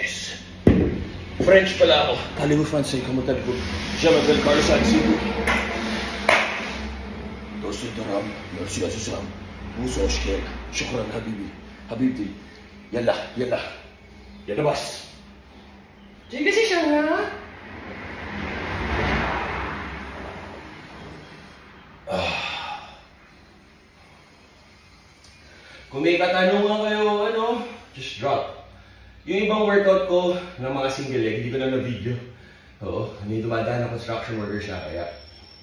Frances. French pala ako. Parlez-vous français? Comment allez-vous? Je m'appelle Carlos Alcino. Dost الدرهم. Merci عزيزام. موسى أشكالك. شكرا حبيبي. حبيبتي. يلا يلا. يلا بس. Sige si Shana. Kung may katanungan kayo, just drop. Yung ibang workout ko ng mga single leg, hindi ko na na-video. Oo, hindi dumadaan na construction worker siya, kaya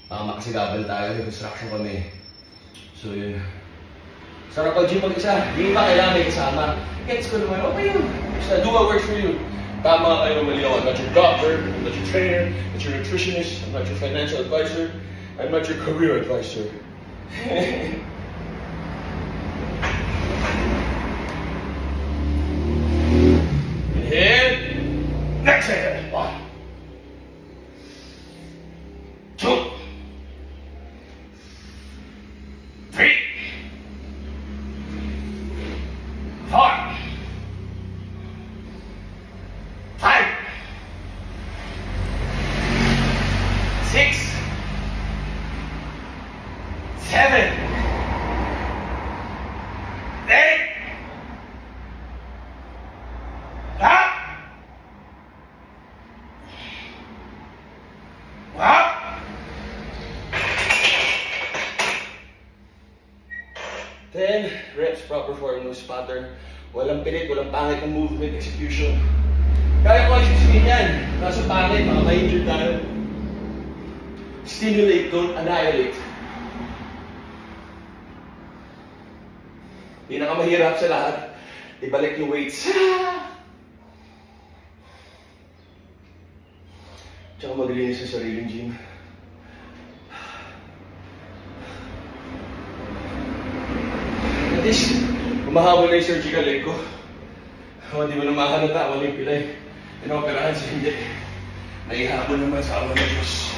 makasagabal tayo, may construction kami. So yun. Sarap pag-gym mag-isa, hindi pa kailangan may kasama. Gets ko naman, okay yun. Basta do what works for you. Tama kayo, mali ako. I'm not your doctor, I'm not your trainer, I'm not your nutritionist, I'm not your financial advisor, I'm not your career advisor. Inhale. Exhale. 1, 2, 3, 4, 5, 6, 7, 8. Then, reps, proper form, no spatter. Walang pilit, walang pangit na movement, execution. Kaya ko ay sustain yan. Kaso pangit, baka ma-injured tayo. Stimulate, don't annihilate. Pinakamahirap sa lahat, ibalik yung weights. Tsaka maglinis sa sariling gym. At least, umahabol na yung surgical leg ko. Hindi mo na mahalata, wala yung pilay. Inoperahan sa hindi. Naihabol naman sa awa ng Diyos.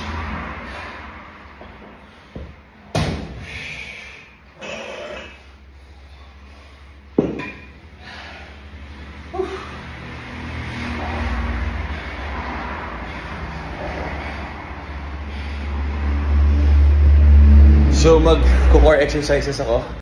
So mag-core exercises ako.